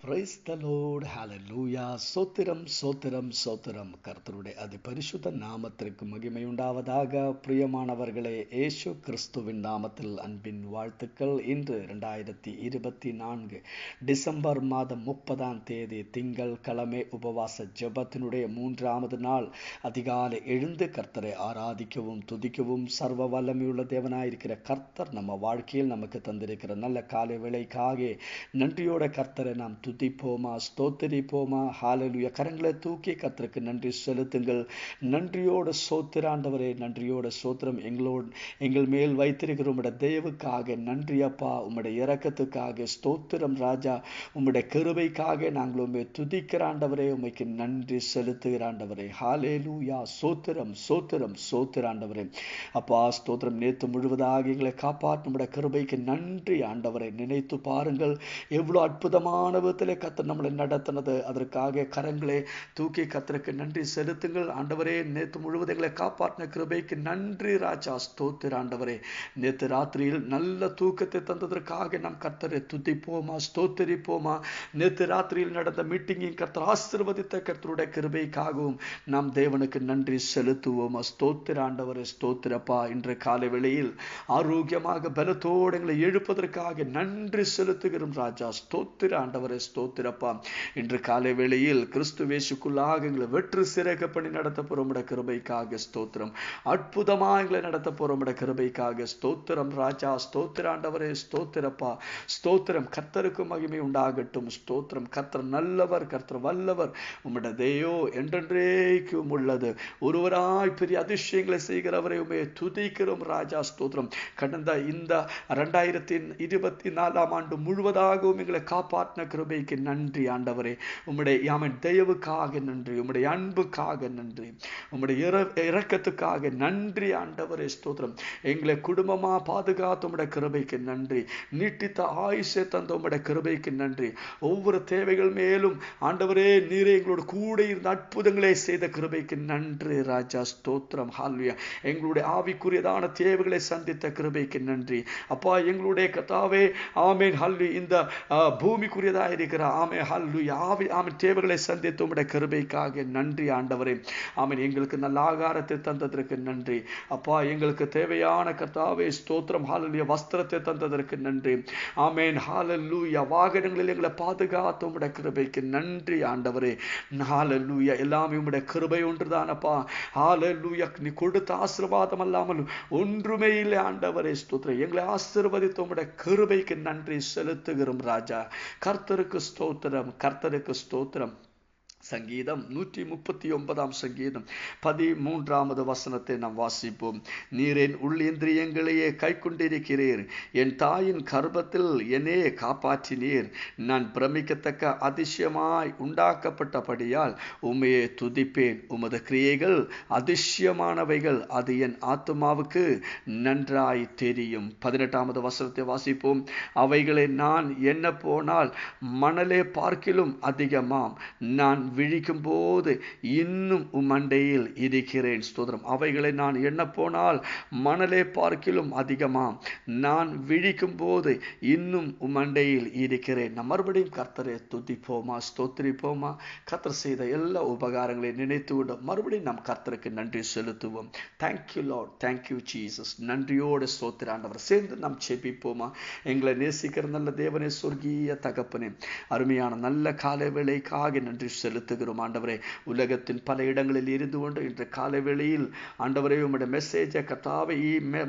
Praise the Lord. Hallelujah. சோத்திரம் சோத்திரம் சோத்திரம். கர்த்தருடைய அதிபரிசுத்த நாமத்திற்கு மகிமை உண்டாவதாக. பிரியமானவர்களே, இயேசு கிறிஸ்துவின் நாமத்தில் அன்பின் வாழ்த்துக்கள். இன்று 2024 டிசம்பர் மாதம் 30 திங்கள் கிழமை உபவாச ஜெபத்தினுடைய 3வது நாள். அதிகாலை எழுந்து கர்த்தரை ஆராதிக்கவும் துதிக்கவும் சர்வ வல்லமையுள்ள தேவனாயிருக்கிற கர்த்தர் நம்ம வாழ்க்கையில் நமக்கு தந்திருக்கிற நல்ல காலை வேளைக்காக நன்றியோட கர்த்தரை நாம் துதிப்போமா, ஸ்தோத்திரிப்போமா. ஹalleluya. கரங்களை தூக்கி கர்த்தருக்கு நன்றி செலுத்துங்கள். நன்றியோட சோத்திராண்டவரே, நன்றியோட சோத்திரம். எங்கள் மேல் வைத்திருக்கிற உம்முடைய தயவுக்காக நன்றி அப்பா. உம்முடைய இரக்கத்துக்காக ஸ்தோத்திரம் ராஜா. உம்முடைய கிருபைக்காக நாங்கள் உம்மை துதிக்கிறாண்டவரே, உம்மைக்கு நன்றி செலுத்துகிறாண்டவரே. ஹalleluya. சோத்திரம் சோத்திரம் சோத்திராண்டவரே. அப்பா ஸ்தோத்திரம். நேற்று முழுவதாக எங்களை காப்பாற்ற உம்முடைய கிருபைக்கு நன்றி ஆண்டவரை. நினைத்து பாருங்கள், எவ்வளவு அற்புதமான விதத்திலே கர்த்தர் நம்மளை நடத்தினது. அதற்காக கரங்களை தூக்கி கர்த்தருக்கு நன்றி செலுத்துங்கள் ஆண்டவரே. நேற்று முழுவதும் எங்களை காப்பாற்றின கிருபைக்கு நன்றி ராஜா. ஸ்தோத்திர ஆண்டவரே. நேற்று ராத்திரியில் நல்ல தூக்கத்தை தந்ததற்காக நாம் கர்த்தரை துதிப்போமா, ஸ்தோத்திரிப்போமா. நேற்று ராத்திரியில் நடந்த மீட்டிங்கின் கர்த்தர் ஆசீர்வதித்த கர்த்தருடைய கிருபைக்காகவும் நாம் தேவனுக்கு நன்றி செலுத்துவோமா. ஸ்தோத்திர ஆண்டவரே, ஸ்தோத்திரப்பா. இன்று காலை வேளையில் ஆரோக்கியமாக பலத்தோடு எங்களை எழுப்பதற்காக நன்றி செலுத்துகிறோம் ராஜா. ஸ்தோத்திர ஆண்டவரே, ஸ்தோத்திரப்பா. இன்று காலை வேளையில் கிறிஸ்துவேசுக்குள்ளாக எங்களை வெற்றி சிறக்க பண்ணி நடத்த போற கிருபைக்காக ஸ்தோத்திரம். அற்புதமா எங்களை நடத்த போற கிருபைக்காக ஸ்தோத்திரம் ராஜா. ஸ்தோத்திர ஆண்டவரே, ஸ்தோத்திரப்பா. ஸ்தோத்திரம். கர்த்தருக்கு மகிமை உண்டாகட்டும். ஸ்தோத்திரம். கர்த்தர் நல்லவர், கர்த்தர் வல்லவர். உம்முடைய தயவோ என்றென்றைக்கும் உள்ளது. ஒருவராய் பெரிய அதிசயங்களை செய்கிறவரை உம்மை துதிக்கிறோம் ராஜா. ஸ்தோத்திரம். கடந்த இந்த 2024 ஆண்டு முழுவதாகவும் எங்களை காப்பாற்றின கிருபைக்கு நன்றி ஆண்டவரே. உம்முடைய தயவுக்காக நன்றி, உம்முடைய அன்புக்காக நன்றி, உம்முடைய இரக்கத்துக்காக நன்றி ஆண்டவரே. ஸ்தோத்திரம். எங்களை குடும்பமா பாதுகாத்த உம்முடைய கிருபைக்கு நன்றி. நீட்டித்த ஆயுசை தந்த உம்முடைய கிருபைக்கு நன்றி. ஒவ்வொரு தேவைகள் மேலும் ஆண்டவரே நீரே எங்களோட கூட இருந்த அற்புதங்களை செய்த கிருபைக்கு நன்றி ராஜா. ஸ்தோத்திரம். ஹல்லேலூயா. எங்களுடைய ஆவிக்குரியதான தேவைகளை சந்தித்த கிருபைக்கு நன்றி அப்பா. எங்களுடைய கர்த்தாவே ஆமென் ஹல்லேலூயா. இந்த பூமிக்குரியதா இருக்கிற ஆமென் ஹல்லேலூயா ஆமென் தேவைகளை சந்தித்த உம்முடைய கிருபைக்காக நன்றி ஆண்டவரே. ஆமென். எங்களுக்கு நல்ல ஆகாரத்தை தந்ததற்கு நன்றி அப்பா. எங்களுக்கு தேவையான கர்த்தாவே ஸ்தோத்திரம் ஹல்லேலூயா வஸ்திரத்தை தந்ததற்கு நன்றி ஆமென் ஹல்லேலூயா. வாகனங்களில் எங்களை பாதுகாத்த உம்முடைய கிருபைக்கு நன்றி ஆண்டவரே. ஹல்லேலூயா. எல்லாமே உம்முடைய கிருபை ஒன்றுதானப்பா. ஹல்லேலூயா. நீ கொடுத்த ஆசீர்வாதம் அல்லாமல் ஒன்றுமே இல்லை ஆண்டவரே. ஸ்தோத்திரம். எங்களை ஆசீர்வதித்த உம்முடைய கிருபைக்கு நன்றி செலுத்துகிறோம் ராஜா. கர்த்தருக்கு ஸ்தோத்திரம், கர்த்தருக்கு ஸ்தோத்திரம். சங்கீதம் 139 சங்கீதம் 13வது வசனத்தை நாம் வாசிப்போம். நீர் என் உள்ளேந்திரியங்களையே கை கொண்டிருக்கிறீர். என் தாயின் கர்ப்பத்தில் என்னே காப்பாற்றினீர். நான் பிரமிக்கத்தக்க அதிசயமாய் உண்டாக்கப்பட்டபடியால் உம்மையே துதிப்பேன். உமது கிரியைகள் அதிசயமானவைகள், அது என் ஆத்துமாவுக்கு நன்றாய் தெரியும். 18வது வசனத்தை வாசிப்போம். அவைகளை நான் எண்ண போனால் மணலே பார்க்கிலும் அதிகமாம். நான் விழிக்கும் போது இன்னும் உம்மண்டையில் இருக்கிறேன். ஸ்தோத்திரம். அவைகளை நான் எண்ண போனால் மணலே பார்க்கிலும் அதிகமாம். நான் விழிக்கும் போது இன்னும் உம்மண்டையில் இருக்கிறேன். நாம் மறுபடியும் கர்த்தரை துதிப்போமா, ஸ்தோத்திரிப்போமா. கர்த்தர் செய்த எல்லா உபகாரங்களையும் நினைத்து விட மறுபடியும் நாம் கர்த்தருக்கு நன்றி செலுத்துவோம். Thank you Lord, thank you Jesus. நன்றியோடு ஸ்தோத்திர ஆண்டவர். சேர்ந்து நாம் செபிப்போமா. எங்களை நேசிக்கிற நல்ல தேவனே, சொர்க்கீய தகப்பனே, அருமையான நல்ல காலை வேளைக்காக நன்றி செலுத்துகிறோம் ஆண்டவரே. உலகத்தின் பல இடங்களில் இருந்து கொண்டு இன்று காலை வேளையில் ஆண்டவரே உம்முடைய மெசேஜை கர்த்தாவே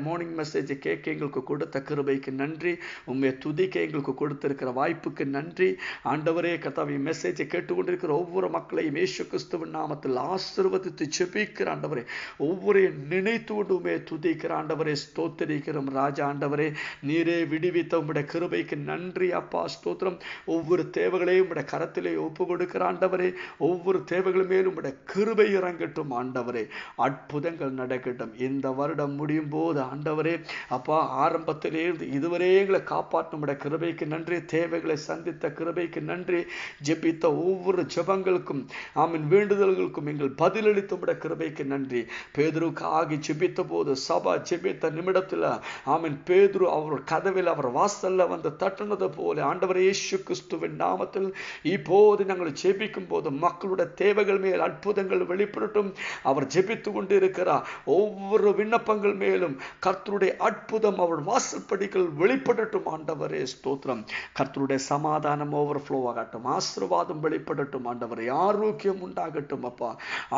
மார்னிங் மெசேஜை கேட்க எங்களுக்கு கொடுத்த கிருபைக்கு நன்றி. உம்மை துதிக்க எங்களுக்கு கொடுத்திருக்கிற வாய்ப்புக்கு நன்றி ஆண்டவரே. கர்த்தாவே மெசேஜை கேட்டுக்கொண்டிருக்கிற ஒவ்வொரு மக்களையும் இயேசு கிறிஸ்துவின் நாமத்தில் ஆசீர்வதித்து ஜெபிக்கிற ஆண்டவரே. ஒவ்வொரு நினைத்து கொண்டு உம்மை துதிக்கிற ஆண்டவரே. ஸ்தோத்திரிக்கிறோம் ராஜா. ஆண்டவரே நீரே விடுவித்த உம்முடைய கிருபைக்கு நன்றி அப்பா. ஸ்தோத்திரம். ஒவ்வொரு தேவைகளையும் உம்முடைய கரத்திலே ஒப்பு கொடுக்கிற ஆண்டவரே. ஒவ்வொரு தேவைகளும் மேலும் உம்முடைய கிருபை இறங்கட்டும் ஆண்டவரே. அற்புதங்கள் நடக்கட்டும். இந்த வருடம் முடியும் போது ஆண்டவரே அப்பா, ஆரம்பத்திலே இருந்து இதுவரை எங்களை காப்பாற்றும் உம்முடைய கிருபைக்கு நன்றி. தேவைகளை சந்தித்த கிருபைக்கு நன்றி. ஜெபித்த ஒவ்வொரு ஜெபங்களுக்கும் ஆமென் வேண்டுதல்களுக்கும் எங்கள் பதிலளித்த உம்முடைய கிருபைக்கு நன்றி. பேதுருக்காக ஜெபித்த போது சபா ஜெபித்த நிமிடத்தில் ஆமென் பேதுரு அவர் கதவில் அவர் வாசல்ல வந்து தட்டுனது போல ஆண்டவர் இயேசு கிறிஸ்துவின் நாமத்தில் இப்போது நாங்கள் ஜெபிக்கும் போது மக்களுடைய தேவைகள் மேல் அற்புதங்கள் வெளிப்படட்டும். அவர் ஜெபித்து கொண்டு இருக்கிறார். ஒவ்வொரு விண்ணப்பங்கள் மேலும் கர்த்தருடைய அற்புதம் அவர் வாசல் படிகள் வெளிப்படட்டும் ஆண்டவரே. ஸ்தோத்திரம். கர்த்தருடைய சமாதானம் ஓவர்ஃப்ளோ ஆகட்டும். ஆசீர்வாதம் வெளிப்படட்டும் ஆண்டவரே. ஆரோக்கியம் உண்டாகட்டும் அப்பா.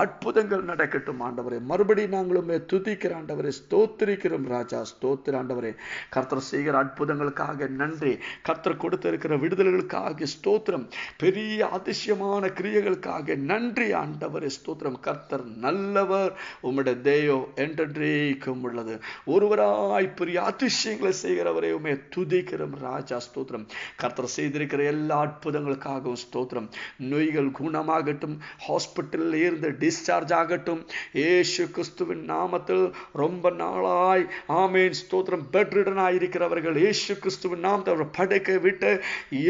அற்புதங்கள் நடக்கட்டும் ஆண்டவரே. மறுபடியும் நாங்களுமே துதிக்கிற ஆண்டவரே. ஸ்தோத்திரிக்கிறோம் ராஜா. ஸ்தோத்திர ஆண்டவரே. கர்த்தர் செய்கிற அற்புதங்களுக்காக நன்றி. கர்த்தர் கொடுத்திருக்கிற விடுதலைகளுக்காக ஸ்தோத்திரம். பெரிய அதிசயமான கிரியைகளுக்காக நன்றி ஆண்டவரே. ஸ்தோத்திரம். கர்த்தர் நல்லவர். உம்முடைய தேயோ என்றென்றைக்கும் உள்ளது. ஒருவராய் பெரிய அதிசயங்களை செய்கிறவரே உம்மை துதிக்கிறோம் ராஜா. ஸ்தோத்திரம். கர்த்தர் செய்திருக்கிற எல்லா அற்புதங்களுக்காகவும் ஸ்தோத்திரம். நோய்கள் குணமாகட்டும். ஹாஸ்பிட்டலில் இருந்து டிஸ்சார்ஜ் ஆகட்டும். இயேசு கிறிஸ்துவின் நாமத்தில் ரொம்ப நாளாய் ஆமென் ஸ்தோத்திரம் பெட் ரிடன் ஆயிருக்கிறவர்கள் இயேசு கிறிஸ்துவின் நாமத்தில் படுக்கை விட்டு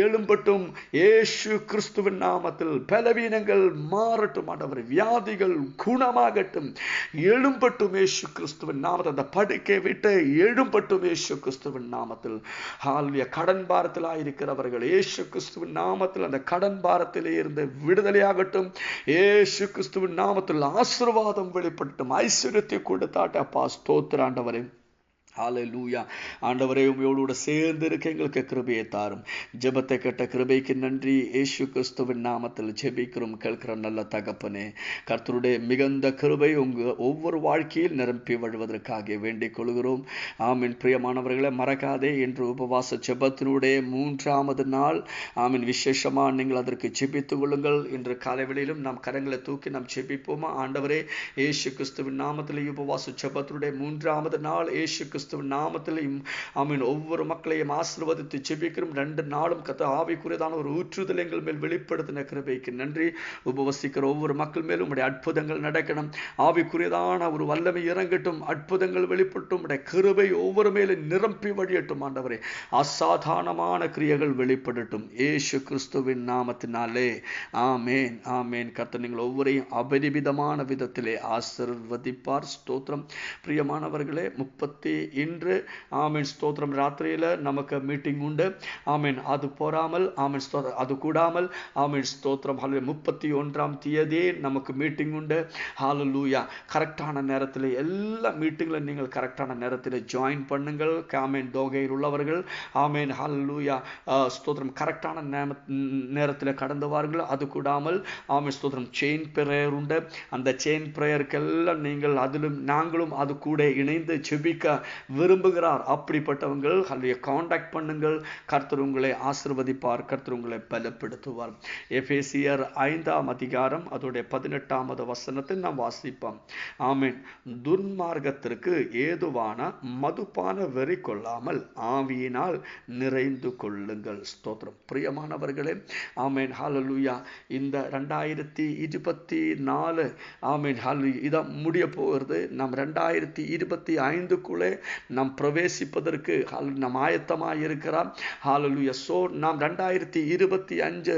எழும்பட்டும். இயேசு கிறிஸ்துவின் நாமத்தில் பலவீனங்கள் மாறட்டும் ஆண்டவரே. வியாதிகள் குணமாகட்டும். எழும்பட்டும் இயேசு கிறிஸ்துவின் நாமத்தில். அந்த படுக்கை விட்டு எழும்பட்டும் இயேசு கிறிஸ்துவின் நாமத்தில். ஹalleluya. கடன் பாரத்தில் ஆயிருக்கிறவர்கள் இயேசு கிறிஸ்துவின் நாமத்தில் அந்த கடன் பாரத்திலே இருந்து விடுதலையாகட்டும். இயேசு கிறிஸ்துவின் நாமத்தில் ஆசீர்வாதம் வெளிப்படட்டும். ஐஸ்வரியத்தை கொடுத்தாட்ட அப்பா. ஸ்தோத்திர ஆண்டவரே. ஹalleluya. ஆண்டவரே உம்மையோடு சேர்ந்து இருக்க எங்களுக்கு கிருபையை தாரும். ஜெபத்தை கேட்ட கிருபைக்கு நன்றி. இயேசு கிறிஸ்துவின் நாமத்தில் ஜெபிக்கிறோம் கேட்கிற நல்ல தகப்பனே. கர்த்தருடைய மிகுந்த கிருபை உங்க ஒவ்வொரு வாழ்க்கையில் நிரம்பி வழுவதற்காக வேண்டிக் கொள்கிறோம். ஆமென். பிரியமானவர்களை மறக்காதே, என்று உபவாச ஜெபத்தினுடைய 3வது நாள். ஆமென். விசேஷமா நீங்கள் அதற்கு ஜெபித்துக் கொள்ளுங்கள். இன்று காலைவெளியிலும் நாம் கரங்களை தூக்கி நாம் ஜெபிப்போமா? ஆண்டவரே இயேசு கிறிஸ்துவின் நாமத்தில் உபவாச ஜெபத்தினுடைய 3வது நாள் இயேசு கிறிஸ்துவின் நாமத்திலையும் ஆமென் ஒவ்வொரு மக்களையும் ஆசீர்வதித்து ஜெபிக்கிறோம். 2 நாளும் கர்த்தர் ஆவிக்குரியதான ஒரு ஊற்றுதல் எங்கள் மேல் வெளிப்படுத்தின கிருபைக்கு நன்றி. உபவசிக்கிற ஒவ்வொரு மக்கள் மேலும் உம்முடைய அற்புதங்கள் நடக்கணும். ஆவிக்குரியதான ஒரு வல்லமை இறங்கட்டும். அற்புதங்கள் வெளிப்பட்டும். உம்முடைய கிருபை ஒவ்வொரு மேலும் நிரம்பி வழியட்டும் ஆண்டவரே. அசாதாரணமான கிரியைகள் வெளிப்படட்டும் இயேசு கிறிஸ்துவின் நாமத்தினாலே. ஆமென். ஆமென். கர்த்தர் நீங்கள் ஒவ்வொருவரையும் அபரிமிதமான விதத்திலே ஆசீர்வதிப்பார். ஸ்தோத்திரம். பிரியமானவர்களே, இன்று ஆமென் ஸ்தோத்திரம் ராத்திரியில நமக்கு மீட்டிங் உண்டு. ஆமென். அது போராமல் ஆமென் ஸ்தோத்திரம் அது கூடாமல் ஆமென் ஸ்தோத்திரம் 31ஆம் தேதி நமக்கு மீட்டிங் உண்டு. ஹalleluya. கரெக்டான நேரத்தில் எல்லா மீட்டிங்ல நீங்கள் கரெக்டான நேரத்தில் ஜாயின் பண்ணுங்கள். ஆமென். தோகையில் உள்ளவர்கள் ஆமென் ஹalleluya ஸ்தோத்திரம் கரெக்டான நேரத்தில் கடந்து வாருங்கள். அது கூடாமல் ஆமென் ஸ்தோத்திரம் செயின் பிரேயர் உண்டு. அந்த செயின் பிரேயருக்கெல்லாம் நீங்கள் அதிலும் நாங்களும் அது கூட இணைந்து ஜெபிக்க விரும்புகிறார். அப்படிப்பட்டவங்கள் காண்டாக்ட் பண்ணுங்கள். கர்த்தர் உங்களை ஆசீர்வதிப்பார். கர்த்தர் உங்களை பலப்படுத்துவார். எபேசியர் 5ஆம் அதிகாரம் அதோடைய 18வது வசனத்தை நாம் வாசிப்போம். ஆமென். துன்மார்க்கத்திற்கு ஏதுவான மதுபான வெறி கொள்ளாமல் ஆவியினால் நிறைந்து கொள்ளுங்கள். ஸ்தோத்திரம். பிரியமானவர்களே, ஆமென் ஹalleluya. இந்த 2024 ஆமென் ஹalleluya இத முடிய போகிறது. நாம் 2025க்குள்ளே நாம் பிரவேசிப்பதற்கு நாம் ஆயத்தமாக இருக்கிறோம். ஹalleluya. சோ நாம் 2025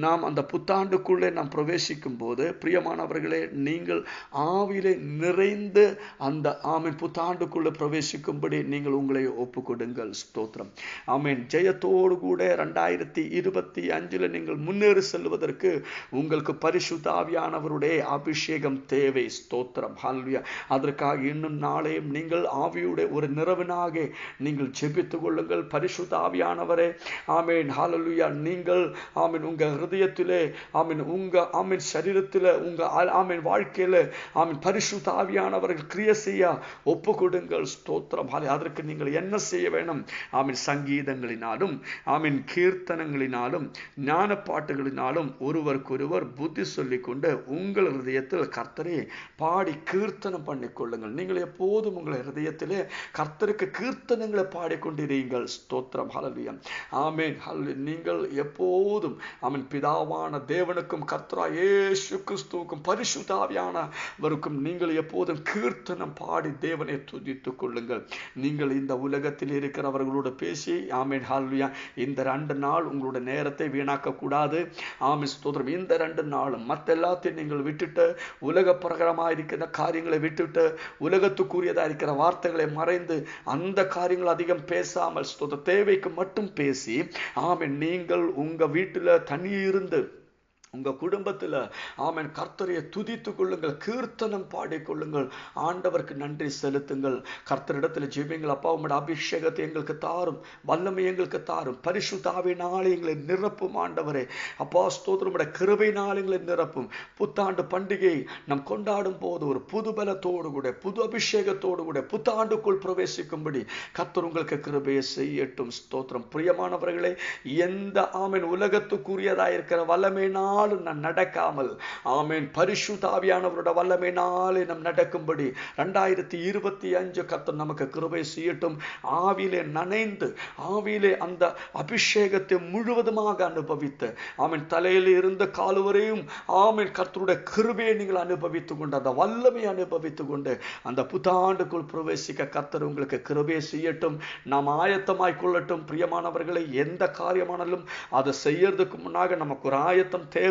நாம் அந்த புத்தாண்டுக்குள்ளே நாம் பிரவேசிக்கும் போது பிரியமானவர்களே, நீங்கள் ஆவியிலே நிறைந்து அந்த ஆமென் புத்தாண்டுக்குள்ளே பிரவேசிக்கும்படி நீங்கள் உங்களை ஒப்பு கொடுங்கள். ஸ்தோத்திரம். ஆமென். ஜெயத்தோடு கூட 2025 நீங்கள் முன்னேறி செல்வதற்கு உங்களுக்கு பரிசுத்த ஆவியானவருடைய அபிஷேகம் தேவை. ஸ்தோத்திரம். ஹalleluya. அதற்காக இன்னும் நாளையும் நீங்கள் ஆவியுடைய ஒரு நிறவனாக நீங்கள் ஜெபித்துக் கொள்ளுங்கள். பரிசுத்த ஆவியானவரே ஆமென் ஹalleluya. நீங்கள் ஆமென் உங்க ஹிருதயத்திலே ஆமென் உங்க ஆமென் சரீரத்திலே உங்க ஆமென் வாழ்க்கையிலே ஆமென் பரிசுத்த ஆவியானவர்கள் கிரியை செய்ய ஒப்பு கொடுங்கள். ஸ்தோத்திரம். அதற்கு நீங்கள் என்ன செய்ய வேணும்? ஆமென் சங்கீதங்களினாலும் ஆமென் கீர்த்தனங்களினாலும் ஞான பாட்டுகளினாலும் ஒருவருக்கொருவர் புத்தி சொல்லிக் கொண்டு உங்கள் ஹிருதயத்தில் கர்த்தரை பாடி கீர்த்தனம் பண்ணிக் கொள்ளுங்கள். நீங்கள் எப்போதும் உங்கள் ஹிருதயத்திலே கர்த்தருக்கு கீர்த்தனங்களை பாடிக்கொண்டிருங்கள். ஸ்தோத்திரம். ஹல்லேலூயா. ஆமென். ஹல்லேலூயா. நீங்கள் எப்போதும் அவன் பிதாவான தேவனுக்கும் கர்த்தராகிய இயேசு கிறிஸ்துவுக்கும் பரிசுத்த ஆவியானவருக்கும் நீங்கள் எப்போதும் கீர்த்தனம் பாடி தேவனை துதித்துக் கொள்ளுங்கள். நீங்கள் இந்த உலகத்தில் இருக்கிறவர்களோடு பேசி ஆமென் ஹல்லேலூயா இந்த 2 நாள் உங்களுடைய நேரத்தை வீணாக்க கூடாது. ஆமென் ஸ்தோத்திரம். இந்த 2 நாளும் மற்ற எல்லாத்தையும் நீங்கள் விட்டுட்டு, உலக பிரகாரமாக இருக்கிற காரியங்களை விட்டுட்டு, உலகத்துக்குரியதா இருக்கிற வார்த்தைகளை மறைந்து அந்த காரியங்கள் அதிகம் பேசாமல் ஸ்தோத்திர தேவைக்கு மட்டும் பேசி ஆமென் நீங்கள் உங்க வீட்டுல தனியிருந்து உங்க குடும்பத்துல ஆமென் கர்த்தரையை துதித்துக் கொள்ளுங்கள், கீர்த்தனம் பாடிக்கொள்ளுங்கள், ஆண்டவருக்கு நன்றி செலுத்துங்கள். கர்த்தரிடத்துல ஜெபிங்கள். அப்பா உம்முடைய அபிஷேகத்தை எங்களுக்கு தாரும், வல்லமை எங்களுக்கு தாரும், பரிசுத்த ஆவியினாலே எங்களை நிரப்பும் ஆண்டவரே. அப்பா ஸ்தோத்திரம். உம்முடைய கிருபையினாலே எங்களை நிரப்பும். புத்தாண்டு பண்டிகை நாம் கொண்டாடும் போது ஒரு புது பலத்தோடு கூட, புது அபிஷேகத்தோடு கூட புத்தாண்டுக்குள் பிரவேசிக்கும்படி கர்த்தர் உங்களுக்கு கிருபையை செய்யட்டும். ஸ்தோத்திரம். பிரியமானவர்களே, எந்த ஆமென் உலகத்துக்குரியதாயிருக்கிற வல்லமையினால் நாம் நடக்காமல் ஆமென் பரிசுத்த ஆவியானவருடைய வல்லமையினாலே நாம் நடக்கும்படி 2025 கர்த்தர் நமக்கு கிருபை செய்யட்டும். ஆவியிலே நனைந்து, ஆவியிலே அந்த அபிஷேகத்தை முழுவதுமாக அனுபவித்து ஆமென் தலையில் இருந்து கால் வரையும் ஆமென் கர்த்தருடைய கிருபையை நீங்கள் அனுபவித்துக் கொண்டு, அந்த வல்லமையை அனுபவித்துக் கொண்டு அந்த புத்தாண்டுக்குள் பிரவேசிக்க கர்த்தர் உங்களுக்கு கிருபை செய்யட்டும். நாம் ஆயத்தமாய் கொள்ளட்டும். பிரியமானவர்களை, எந்த காரியமானாலும் அதை செய்யறதுக்கு முன்னாக நமக்கு ஒரு ஆயத்தம் தேவை.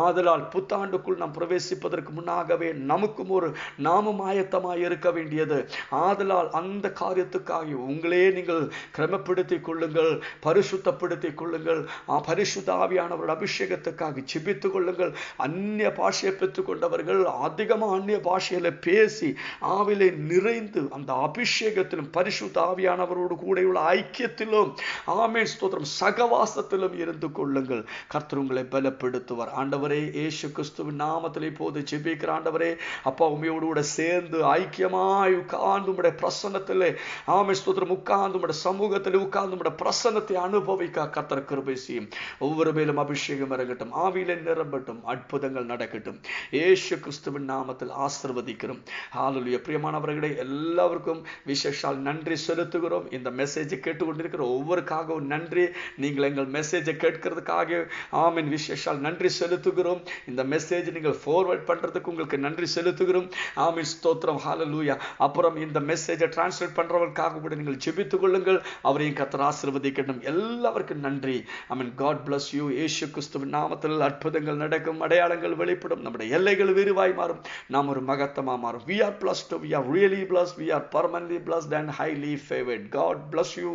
ஆதலால் புத்தாண்டுக்குள் நாம் பிரவேசிப்பதற்கு முன்னாகவே நமக்கும் ஒரு நாமும் ஆயத்தமாய் இருக்க வேண்டியது. ஆதலால் அந்த காரியத்துக்காக உங்களே நீங்கள் கிரமப்படுத்திக் கொள்ளுங்கள், பரிசுத்தப்படுத்திக் கொள்ளுங்கள். பரிசுத்த ஆவியானவருடைய அபிஷேகத்துக்காக ஜெபித்துக் கொள்ளுங்கள். அந்நிய பாஷையை பெற்றுக் கொண்டவர்கள் அதிகமாக அந்நிய பாஷையில பேசி ஆவிலே நிறைந்து அந்த அபிஷேகத்திலும் பரிசுத்த ஆவியானவரோடு கூட உள்ள ஐக்கியத்திலும் ஆமென் ஸ்தோத்திரம் சகவாசத்திலும் இருந்து கொள்ளுங்கள். கர்த்தர் உங்களை பலப்படுத்துவார். ஆண்டவரே, இயேசு கிறிஸ்துவின் நாமத்தில் இப்போது ஜெபிக்கிற ஆண்டவரே, அப்பா உம்மையோடு கூட சேர்ந்து ஐக்கியமாய் உட்கார்ந்து உம்முடைய பிரசன்னத்திலே ஆமென் ஸ்தோத்திரம் உட்கார்ந்து உம்முடைய சமூகத்தில் உட்கார்ந்து உம்முடைய பிரசன்னத்தை அனுபவிக்க கர்த்தர் கிருபை செய்யும். ஒவ்வொரு மேலும் அபிஷேகம் இறங்கட்டும், ஆவியிலே நிரம்பட்டும், அற்புதங்கள் நடக்கட்டும். இயேசு கிறிஸ்துவின் நாமத்தில் ஆசீர்வதிக்கிறோம். ஹல்லேலூயா. பிரியமானவர்களே, எல்லாருக்கும் விசேஷால் நன்றி செலுத்துகிறோம். இந்த மெசேஜை கேட்டுக்கொண்டிருக்கிற ஒவ்வொருக்காகவும் நன்றி. நீங்கள் எங்கள் மெசேஜை கேட்கிறதுக்காக ஆமென் விசேஷால் நன்றி செலுத்துகிறோம். இந்த மெசேஜ் நீங்கள் ஃபார்வர்ட் பண்றதுக்கு உங்களுக்கு நன்றி செலுத்துகிறோம். ஆமென் ஸ்தோத்திரம். ஹல்லேலூயா. அப்புறம் இந்த மெசேஜை டிரான்ஸ்லேட் பண்றவர்களுக்காக கூட நீங்கள் ஜெபித்துக் கொள்ளுங்கள். அவரையும் கர்த்தர் ஆசீர்வதிக்கட்டும். எல்லாருக்கும் நன்றி. ஆமென். God bless you. இயேசு கிறிஸ்துவின் நாமத்தில் அற்புதங்கள் நடக்கும், அடையாளங்கள் வெளிப்படும், நம்முடைய எல்லைகள் விரிவாய் மாறும், நாம் ஒரு மகத்தமா மாறும். We are blessed. We are really blessed. We are permanently blessed and highly favored. God bless you.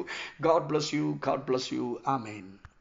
God bless you. God bless you. Amen.